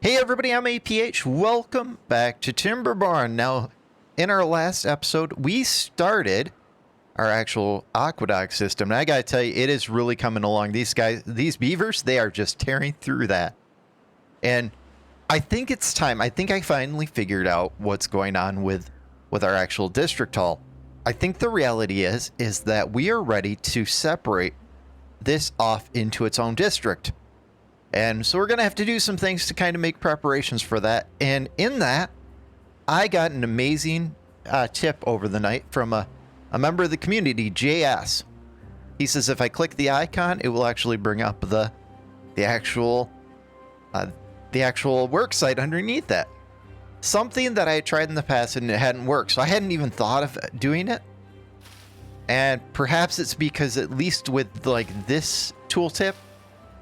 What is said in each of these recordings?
Hey everybody, I'm APH. Welcome back to Timber Barn. Now, in our last episode, we started our actual aqueduct system. And I gotta tell you, it is really coming along. These guys, these beavers, they are just tearing through that. And I think it's time. I think I finally figured out what's going on with our actual district hall. I think the reality is that we are ready to separate this off into its own district. And so we're going to have to do some things to kind of make preparations for that. And in that, I got an amazing tip over the night from a member of the community, JS. He says if I click the icon, it will actually bring up the actual work site underneath that. Something that I had tried in the past and it hadn't worked. So I hadn't even thought of doing it. And perhaps it's because at least with like this tooltip,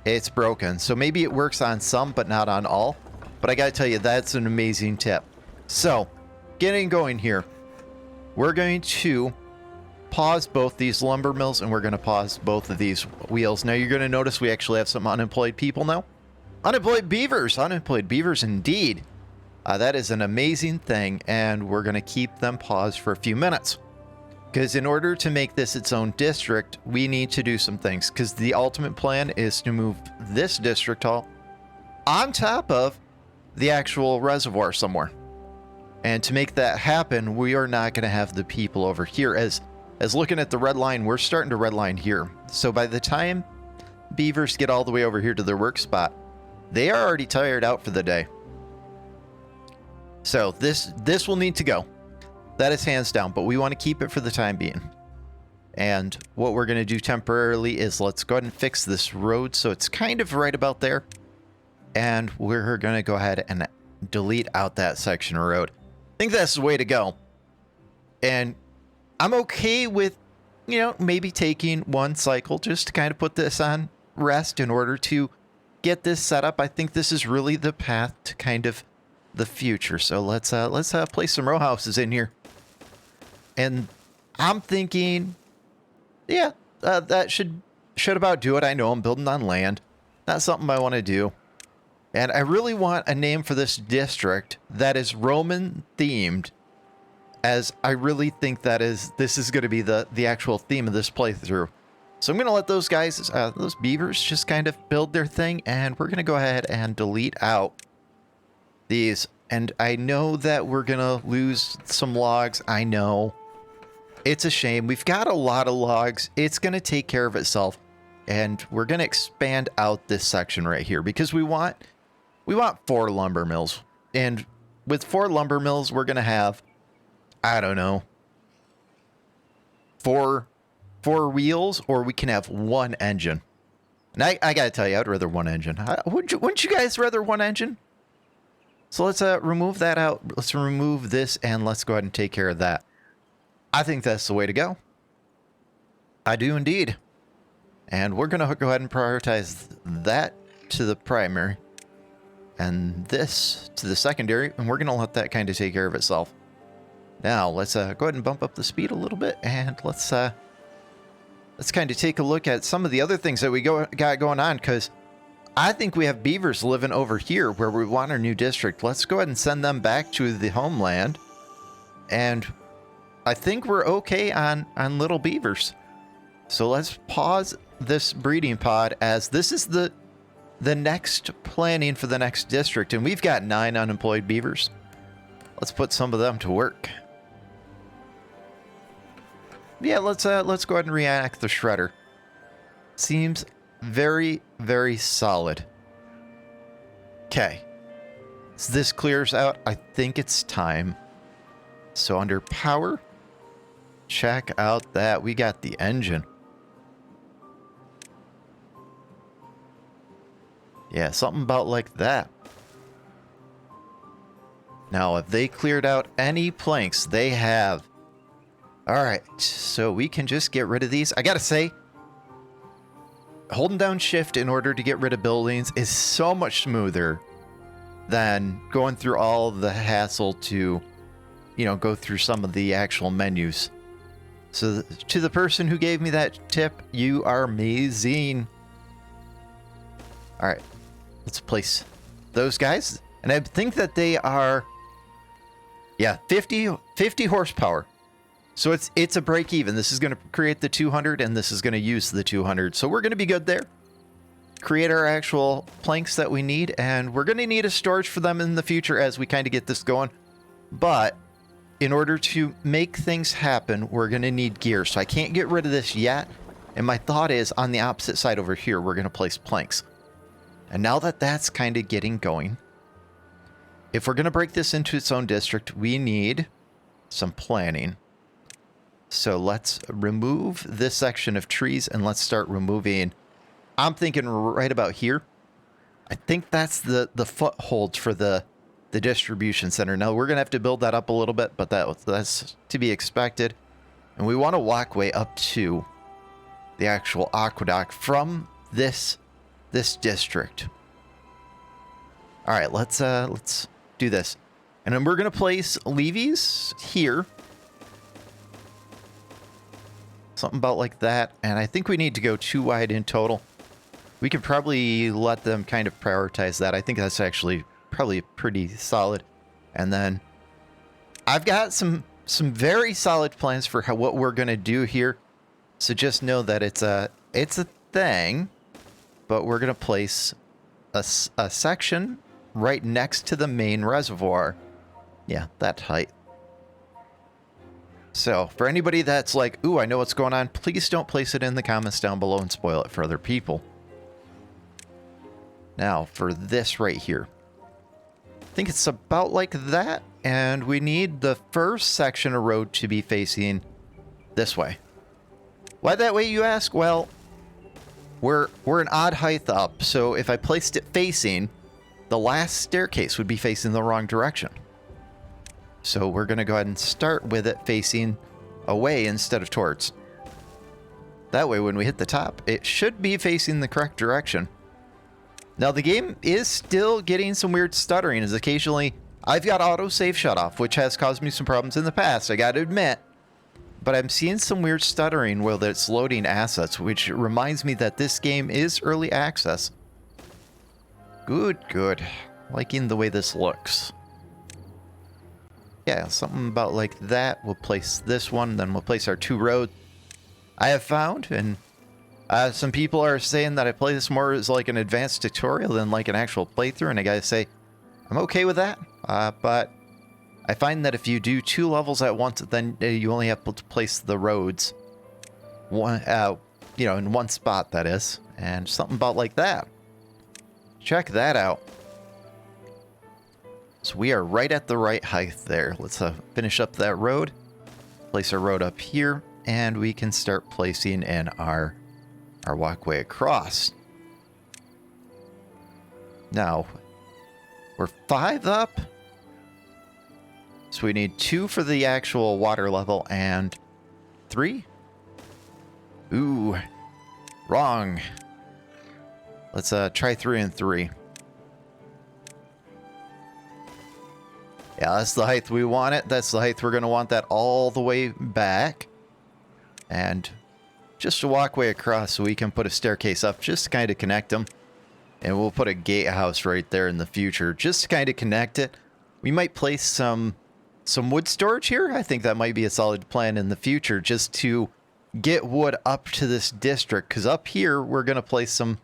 it's broken. So maybe it works on some, but not on all. But I gotta tell you, that's an amazing tip. So, getting going here. We're going to pause both these lumber mills and we're going to pause both of these wheels. Now you're going to notice we actually have some unemployed people now. Unemployed beavers indeed. That is an amazing thing, and we're going to keep them paused for a few minutes. Because in order to make this its own district, we need to do some things. Because the ultimate plan is to move this district hall on top of the actual reservoir somewhere. And to make that happen, we are not going to have the people over here. As looking at the red line, we're starting to red line here. So by the time beavers get all the way over here to their work spot, they are already tired out for the day. So this will need to go. That is hands down, but we want to keep it for the time being. And what we're going to do temporarily is let's go ahead and fix this road so it's kind of right about there. And we're going to go ahead and delete out that section of road. I think that's the way to go. And I'm okay with, maybe taking one cycle just to kind of put this on rest in order to get this set up. I think this is really the path to kind of the future. So let's place some row houses in here. And I'm thinking, yeah, that should about do it. I know I'm building on land. Not something I want to do. And I really want a name for this district that is Roman themed, as I really think this is going to be the actual theme of this playthrough. So I'm going to let those guys, those beavers, just kind of build their thing, and we're going to go ahead and delete out these. And I know that we're going to lose some logs. I know. It's a shame. We've got a lot of logs. It's going to take care of itself. And we're going to expand out this section right here because we want 4 lumber mills. And with 4 lumber mills, we're going to have, I don't know, 4 wheels, or we can have 1 engine. And I got to tell you, I'd rather 1 engine. Wouldn't you guys rather 1 engine? So let's remove that out. Let's remove this and let's go ahead and take care of that. I think that's the way to go. I do indeed. And we're going to go ahead and prioritize that to the primary and this to the secondary. And we're going to let that kind of take care of itself. Now let's go ahead and bump up the speed a little bit. And let's kind of take a look at some of the other things that we got going on, because I think we have beavers living over here where we want our new district. Let's go ahead and send them back to the homeland. And I think we're okay on little beavers. So let's pause this breeding pod, as this is the next planning for the next district. And we've got 9 unemployed beavers. Let's put some of them to work. Yeah, let's go ahead and reenact the shredder. Seems very, very solid. Okay. So this clears out. I think it's time. So under power, check out that we got the engine. Yeah, something about like that. Now, if they cleared out any planks, they have. All right, so we can just get rid of these. I gotta say, holding down shift in order to get rid of buildings is so much smoother than going through all the hassle to, go through some of the actual menus. So to the person who gave me that tip, you are amazing. All right, let's place those guys. And I think that they are, yeah, 50 horsepower. So it's a break even. This is going to create the 200 and this is going to use the 200. So we're going to be good there. Create our actual planks that we need, and we're going to need a storage for them in the future as we kind of get this going. But in order to make things happen, we're going to need gear. So I can't get rid of this yet. And my thought is on the opposite side over here, we're going to place planks. And now that that's kind of getting going, if we're going to break this into its own district, we need some planning. So let's remove this section of trees and let's start removing. I'm thinking right about here. I think that's the foothold for the distribution center. Now we're going to have to build that up a little bit, but that's to be expected. And we want to walkway up to the actual aqueduct from this district. All right, let's do this. And then we're going to place levees here. Something about like that. And I think we need to go 2 wide in total. We could probably let them kind of prioritize that. I think that's actually probably pretty solid. And then I've got some very solid plans for what we're going to do here. So just know that it's a thing, but we're going to place a section right next to the main reservoir. Yeah, that height. So for anybody that's like, ooh, I know what's going on, please don't place it in the comments down below and spoil it for other people. Now for this right here, I think it's about like that. And we need the first section of road to be facing this way. Why that way, you ask? Well, we're an odd height up. So if I placed it facing, the last staircase would be facing the wrong direction. So we're going to go ahead and start with it facing away instead of towards. That way, when we hit the top, it should be facing the correct direction. Now, the game is still getting some weird stuttering, as occasionally I've got autosave shut off, which has caused me some problems in the past, I got to admit. But I'm seeing some weird stuttering while it's loading assets, which reminds me that this game is early access. Good. Liking the way this looks. Yeah, something about like that. We'll place this one, then we'll place our 2 roads. I have found, and some people are saying that I play this more as like an advanced tutorial than like an actual playthrough, and I gotta say, I'm okay with that. But I find that if you do 2 levels at once, then you only have to place the roads one, in one spot, that is, and something about like that. Check that out. So we are right at the right height there. Let's finish up that road. Place our road up here, and we can start placing in our walkway across. Now, we're 5 up. So we need 2 for the actual water level and 3. Ooh, wrong. Let's try 3 and 3. Yeah, that's the height we want it. That's the height we're going to want that all the way back. And just a walkway across so we can put a staircase up just to kind of connect them. And we'll put a gatehouse right there in the future just to kind of connect it. We might place some wood storage here. I think that might be a solid plan in the future just to get wood up to this district. Because up here, we're going to place some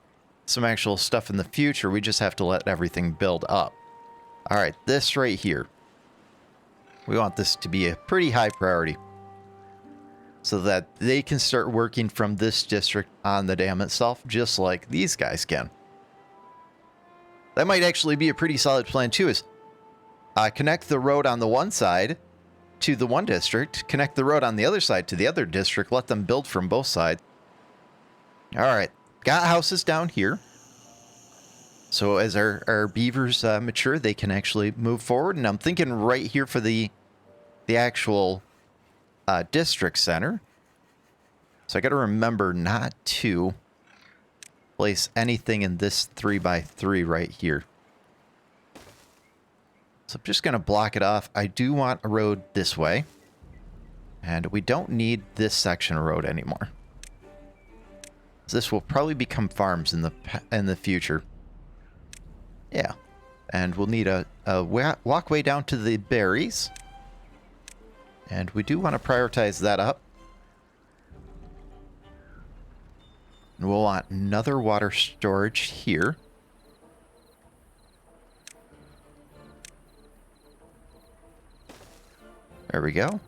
actual stuff in the future. We just have to let everything build up. All right, this right here. We want this to be a pretty high priority so that they can start working from this district on the dam itself, just like these guys can. That might actually be a pretty solid plan too, is connect the road on the one side to the one district, connect the road on the other side to the other district, let them build from both sides. All right, got houses down here. So as our beavers mature, they can actually move forward. And I'm thinking right here for the actual district center. So I got to remember not to place anything in this 3x3 right here. So I'm just going to block it off. I do want a road this way. And we don't need this section of road anymore. This will probably become farms in the future. Yeah. And we'll need a walkway down to the berries. And we do want to prioritize that up. And we'll want another water storage here. There we go.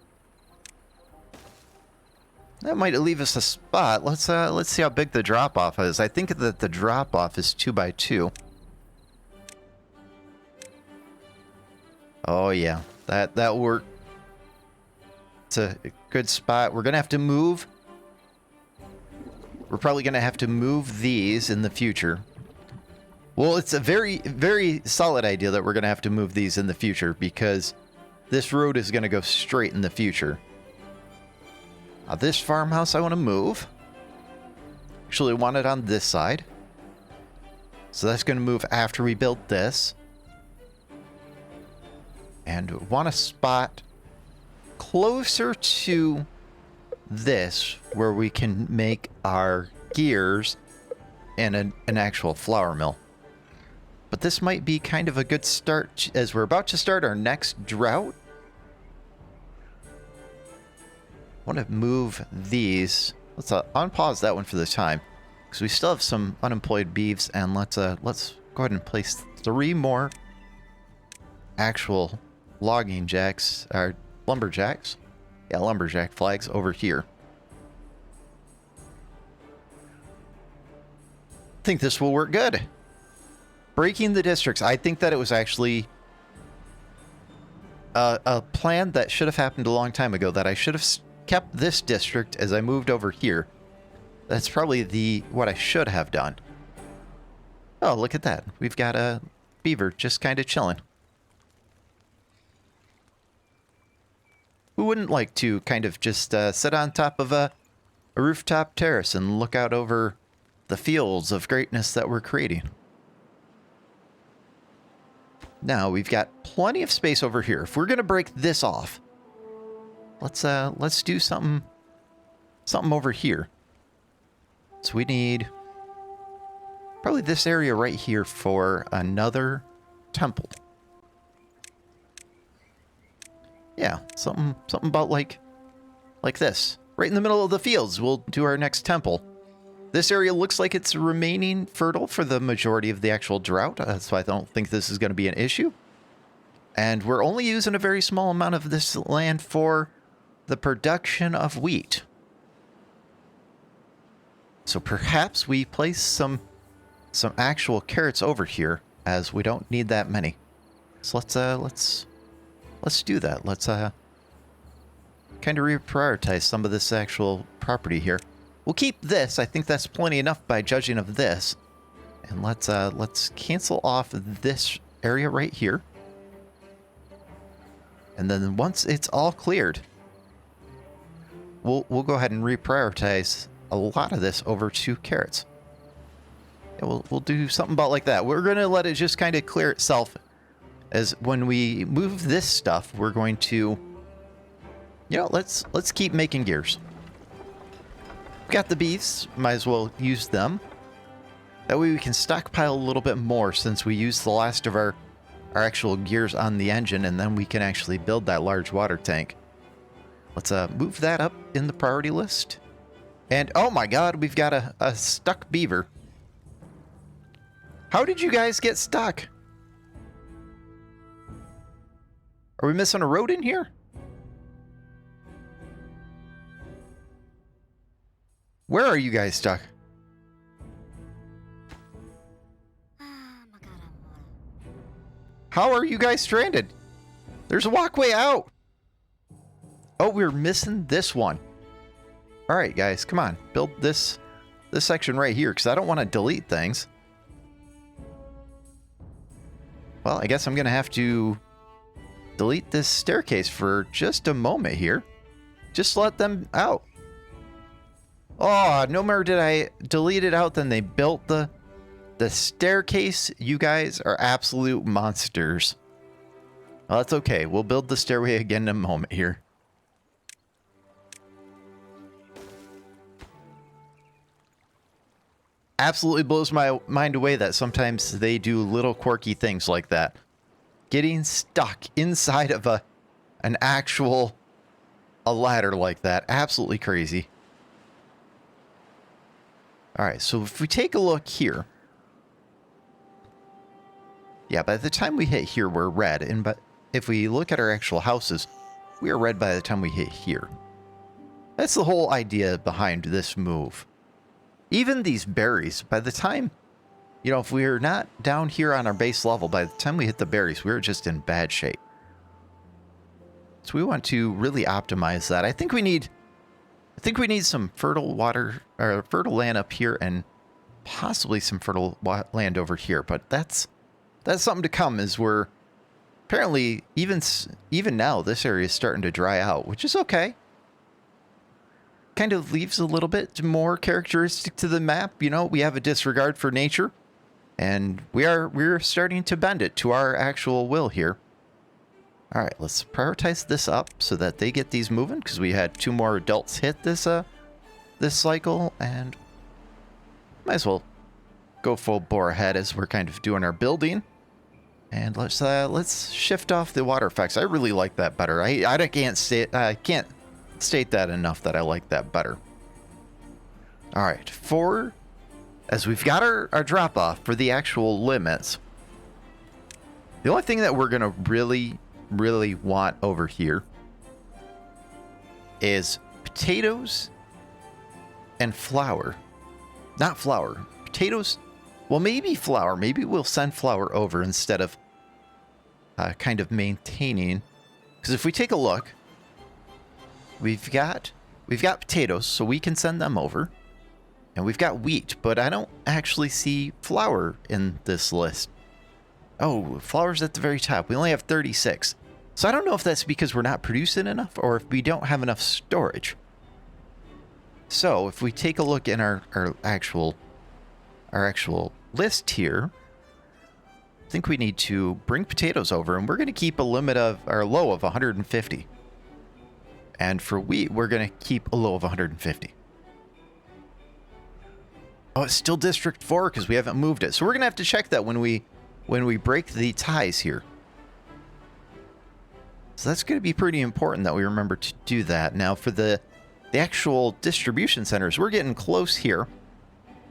That might leave us a spot. Let's see how big the drop-off is. I think that the drop-off is 2 by 2. Oh yeah, that work. It's a good spot. We're gonna have to move. We're probably gonna have to move these in the future. Well, it's a very, very solid idea that we're gonna have to move these in the future because this road is gonna go straight in the future. Now this farmhouse I want to move. Actually, I want it on this side. So that's going to move after we build this. And want a spot closer to this where we can make our gears and an actual flour mill. But this might be kind of a good start as we're about to start our next drought. I want to move these. Let's unpause that one for the time because we still have some unemployed beeves, and let's go ahead and place 3 more actual logging jacks or lumberjacks. Yeah, lumberjack flags over here. I think this will work good. Breaking the districts. I think that it was actually a plan that should have happened a long time ago, that I should have kept this district as I moved over here. That's probably what I should have done. Oh, look at that. We've got a beaver just kind of chilling. Who wouldn't like to kind of just sit on top of a rooftop terrace and look out over the fields of greatness that we're creating? Now, we've got plenty of space over here. If we're going to break this off, let's do something over here. So we need probably this area right here for another temple. Yeah, something about like this. Right in the middle of the fields, we'll do our next temple. This area looks like it's remaining fertile for the majority of the actual drought, so I don't think this is going to be an issue. And we're only using a very small amount of this land for the production of wheat. So perhaps we place some actual carrots over here, as we don't need that many. So let's do that. Let's kind of reprioritize some of this actual property here. We'll keep this. I think that's plenty enough by judging of this. And let's cancel off this area right here. And then once it's all cleared, we'll go ahead and reprioritize a lot of this over to carrots. Yeah, we'll do something about like that. We're going to let it just kind of clear itself. As when we move this stuff, we're going to, let's keep making gears. We've got the beefs, might as well use them. That way we can stockpile a little bit more since we used the last of our actual gears on the engine, and then we can actually build that large water tank. Let's move that up in the priority list. And oh my god, we've got a stuck beaver. How did you guys get stuck? Are we missing a road in here? Where are you guys stuck? How are you guys stranded? There's a walkway out. Oh, we're missing this one. All right, guys, come on. Build this section right here because I don't want to delete things. Well, I guess I'm going to have to delete this staircase for just a moment here. Just let them out. Oh, no more did I delete it out than they built the staircase. You guys are absolute monsters. Well, that's okay. We'll build the stairway again in a moment here. absolutely blows my mind away that sometimes they do little quirky things like that. Getting stuck inside of an actual ladder like that. Absolutely crazy. All right, so if we take a look here. Yeah, by the time we hit here, we're red. But if we look at our actual houses, we are red by the time we hit here. That's the whole idea behind this move. Even these berries, by the time, you know, if we're not down here on our base level, by the time we hit the berries, we're just in bad shape. So we want to really optimize that. I think we need some fertile water or fertile land up here and possibly some fertile land over here. But that's something to come, as we're apparently even now this area is starting to dry out, which is okay. Kind of leaves a little bit more characteristic to the map. You know, we have a disregard for nature, and we're starting to bend it to our actual will here. All right, let's prioritize this up so that they get these moving, because we had 2 more adults hit this cycle, and might as well go full bore ahead as we're kind of doing our building. And let's shift off the water effects. I really like that better. I can't state that enough that I like that better. All right, as we've got our drop off for the actual limits, the only thing that we're gonna really want over here is potatoes and flour. Not flour, potatoes. Well, maybe flour. Maybe we'll send flour over instead of kind of maintaining. Because if we take a look, we've got potatoes, so we can send them over. And we've got wheat, but I don't actually see flour in this list. Oh, flour's at the very top. We only have 36. So I don't know if that's because we're not producing enough or if we don't have enough storage. So if we take a look in our actual list here, I think we need to bring potatoes over, and we're going to keep a limit of our low of 150. And for wheat, we're going to keep a low of 150. Oh, it's still District 4 because we haven't moved it. So we're going to have to check that when we break the ties here. So that's going to be pretty important that we remember to do that. Now for the actual distribution centers, we're getting close here.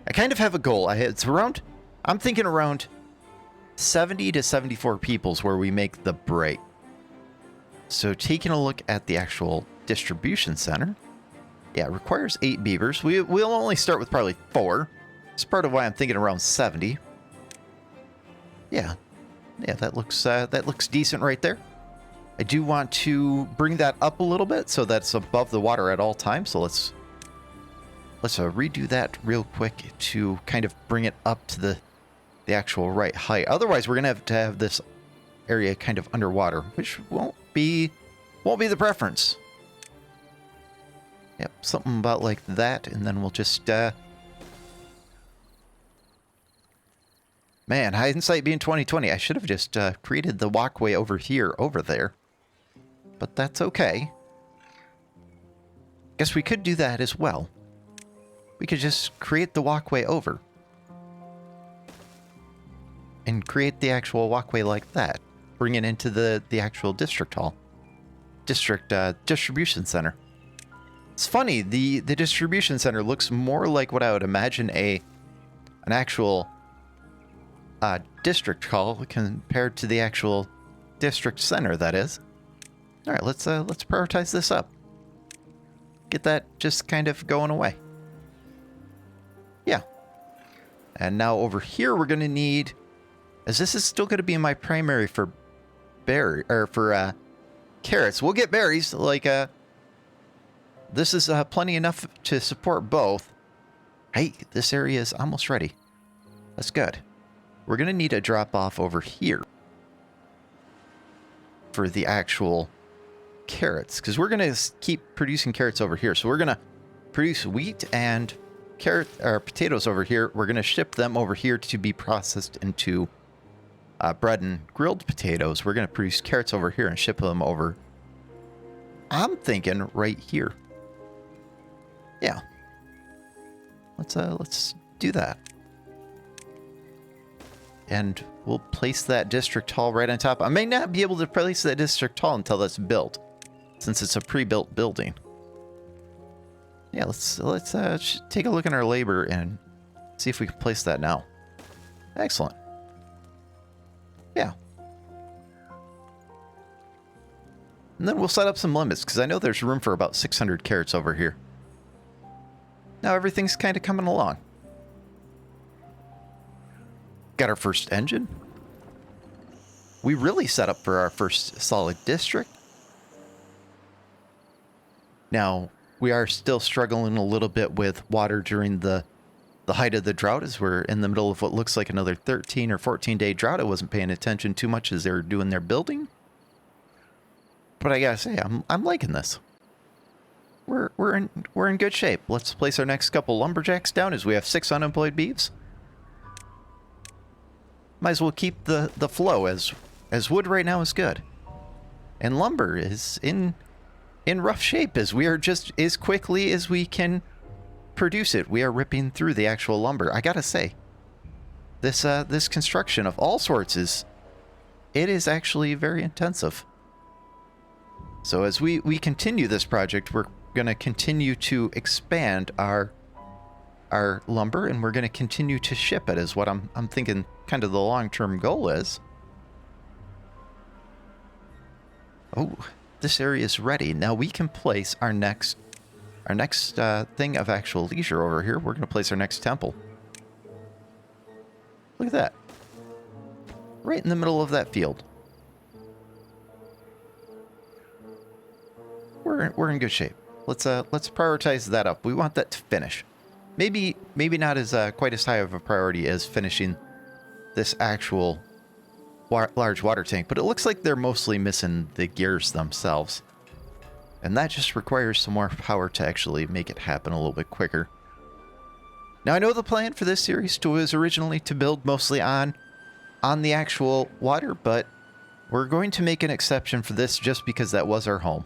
I kind of have a goal. I'm thinking around 70 to 74 people's where we make the break. So taking a look at the actual distribution center, yeah, it requires 8 beavers. We'll only start with probably 4. It's part of why I'm thinking around 70. Yeah, that looks decent right there. I do want to bring that up a little bit so that's above the water at all times. So let's redo that real quick to kind of bring it up to the actual right height. Otherwise, we're gonna have to have this area kind of underwater, which won't be the preference. Yep, something about like that, and then we'll just man, hindsight being 2020, I should have just created the walkway over there. But that's okay. Guess we could do that as well. We could just create the walkway over. And create the actual walkway like that. Bring it into the actual district hall. Distribution center. It's funny, the distribution center looks more like what I would imagine an actual district hall compared to the actual district center, that is. All right, let's prioritize this up. Get that just kind of going away. Yeah. And now over here we're going to need, as this is still going to be my primary for carrots. We'll get berries, like this is plenty enough to support both. Hey, this area is almost ready. That's good. We're going to need a drop off over here for the actual carrots, because we're going to keep producing carrots over here. So we're going to produce wheat and potatoes over here. We're going to ship them over here to be processed into bread and grilled potatoes. We're going to produce carrots over here and ship them over. I'm thinking right here. Yeah. Let's do that. and we'll place that district hall right on top. I may not be able to place that district hall until that's built, since it's a pre-built building. Yeah, let's take a look at our labor and see if we can place that now. Excellent. Yeah. And then we'll set up some limits, because I know there's room for about 600 carrots over here. Now everything's kind of coming along. Got our first engine. We really set up for our first solid district. Now, we are still struggling a little bit with water during the height of the drought, as we're in the middle of what looks like another 13 or 14-day drought. I wasn't paying attention too much as they were doing their building. But I gotta say, I'm liking this. We're in good shape. Let's place our next couple lumberjacks down, as we have 6 unemployed beeves. Might as well keep the flow, as wood right now is good. And lumber is in rough shape, as we are just as quickly as we can produce it. We are ripping through the actual lumber. I gotta say, this construction of all sorts is actually very intensive. So as we continue this project, we're going to continue to expand our lumber, and we're going to continue to ship it, is what I'm thinking kind of the long-term goal is. Oh, this area is ready. Now we can place our next thing of actual leisure over here. We're going to place our next temple. Look at that. Right in the middle of that field. We're in good shape. Let's prioritize that up. We want that to finish. Maybe not as quite as high of a priority as finishing this actual large water tank, but it looks like they're mostly missing the gears themselves. And that just requires some more power to actually make it happen a little bit quicker. Now, I know the plan for this series was originally to build mostly on the actual water, but we're going to make an exception for this just because that was our home.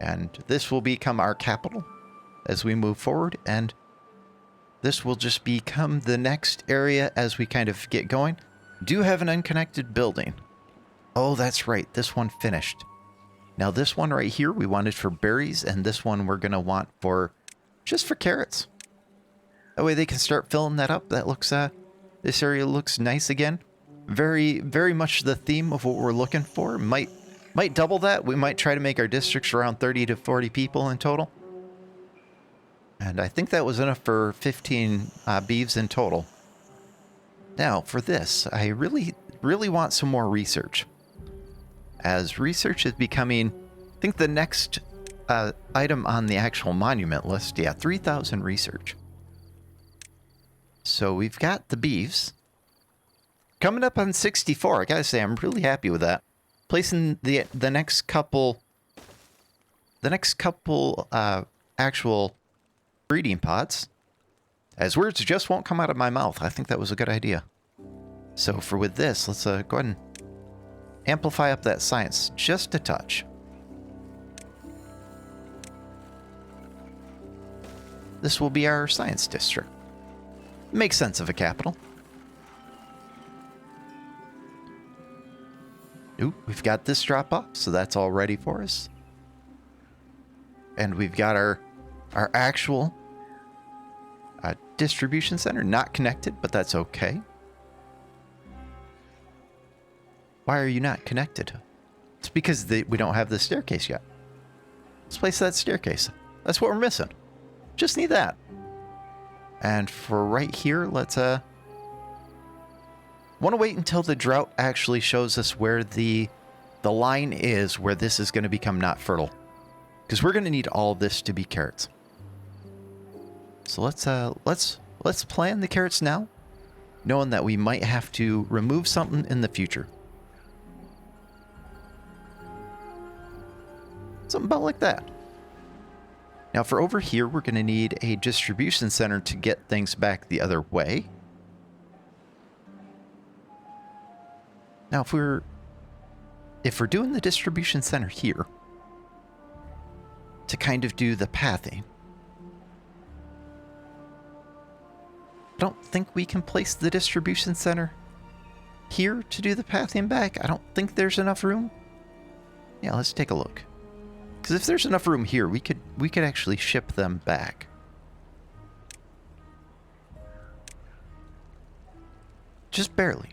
And this will become our capital as we move forward, and this will just become the next area as we kind of get going. Do have an unconnected building. Oh, that's right. This one finished. Now this one right here we wanted for berries, and this one we're going to want for just for carrots. That way they can start filling that up. That looks, this area looks nice again. Very, very much the theme of what we're looking for. Might double that. We might try to make our districts around 30 to 40 people in total. And I think that was enough for 15 beeves in total. Now, for this, I really, really want some more research. As research is becoming, I think the next item on the actual monument list, yeah, 3,000 research. So we've got the beeves. Coming up on 64, I gotta say, I'm really happy with that. Placing the next couple actual breeding pods, as words just won't come out of my mouth. I think that was a good idea. So with this, let's go ahead and amplify up that science just a touch. This will be our science district. Makes sense of a capital. Ooh, we've got this drop off, so that's all ready for us. And we've got our actual distribution center, not connected, but that's okay. Why are you not connected? It's because we don't have the staircase yet. Let's place that staircase. That's what we're missing. Just need that. And for right here, let's want to wait until the drought actually shows us where the line is where this is going to become not fertile, because we're going to need all this to be carrots. So let's plan the carrots now, knowing that we might have to remove something in the future. Something about like that. Now for over here, we're going to need a distribution center to get things back the other way. Now if we're doing the distribution center here to kind of do the pathing, I don't think we can place the distribution center here to do the pathing back? I don't think there's enough room. Yeah, let's take a look. Because if there's enough room here, we could actually ship them back. Just barely.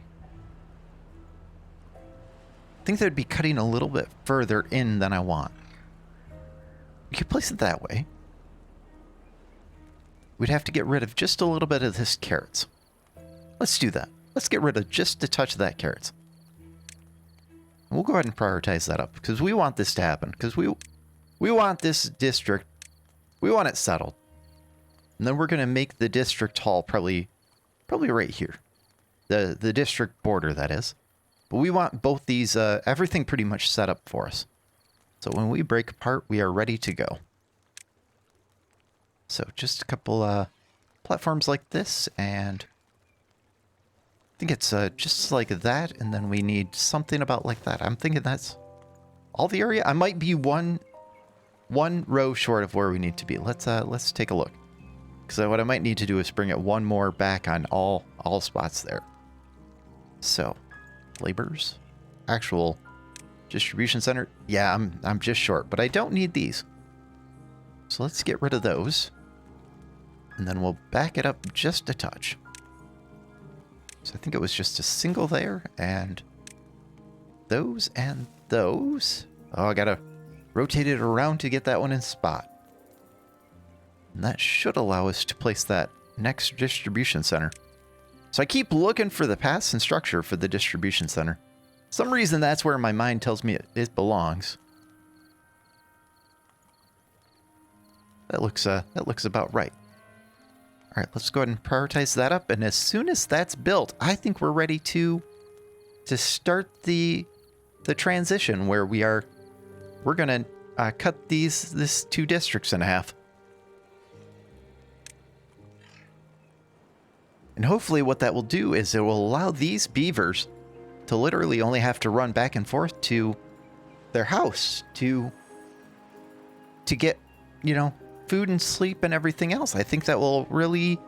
I think they'd be cutting a little bit further in than I want. We could place it that way. We'd have to get rid of just a little bit of this carrots. Let's do that. Let's get rid of just a touch of that carrots. We'll go ahead and prioritize that up because we want this to happen. Because we want this district, we want it settled. And then we're going to make the district hall probably right here. The district border, that is. But we want both these, everything pretty much set up for us. So when we break apart, we are ready to go. So just a couple platforms like this, and I think it's just like that, and then we need something about like that. I'm thinking that's all the area. I might be one row short of where we need to be. Let's take a look. Because what I might need to do is bring it one more back on all spots there. So, laborers, actual distribution center. Yeah, I'm just short, but I don't need these. So let's get rid of those. And then we'll back it up just a touch. So I think it was just a single there, and those and those. Oh, I gotta rotate it around to get that one in spot. And that should allow us to place that next distribution center. So I keep looking for the paths and structure for the distribution center. For some reason that's where my mind tells me it belongs. That looks about right. All right, let's go ahead and prioritize that up. And as soon as that's built, I think we're ready to start the transition where we're gonna cut this two districts in half. And hopefully what that will do is it will allow these beavers to literally only have to run back and forth to their house to get, you know, food and sleep and everything else. I think that will really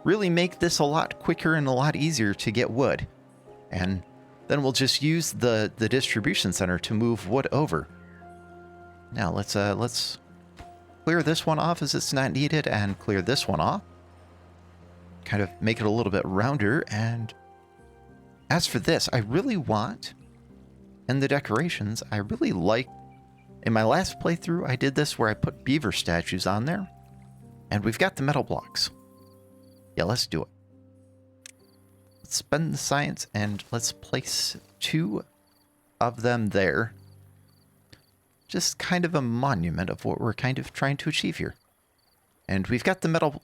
make this a lot quicker and a lot easier to get wood. And then we'll just use the distribution center to move wood over. Now let's clear this one off as it's not needed and clear this one off. Kind of make it a little bit rounder. And as for this, I really want, and the decorations, I really like. In my last playthrough, I did this where I put beaver statues on there. And we've got the metal blocks. Yeah, let's do it. Let's spend the science and let's place 2 of them there. Just kind of a monument of what we're kind of trying to achieve here. And we've got the metal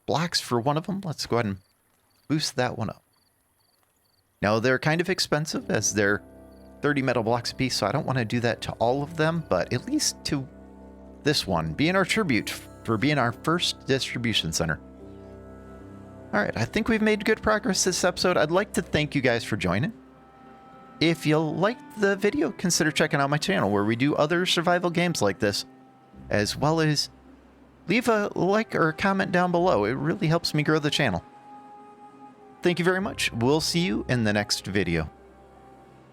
blocks for one of them. Let's go ahead and boost that one up. Now, they're kind of expensive as they're 30 metal blocks a piece, so I don't want to do that to all of them, but at least to this one, being our tribute for being our first distribution center. All right, I think we've made good progress this episode. I'd like to thank you guys for joining. If you liked the video, consider checking out my channel where we do other survival games like this, as well as leave a like or a comment down below. It really helps me grow the channel. Thank you very much. We'll see you in the next video.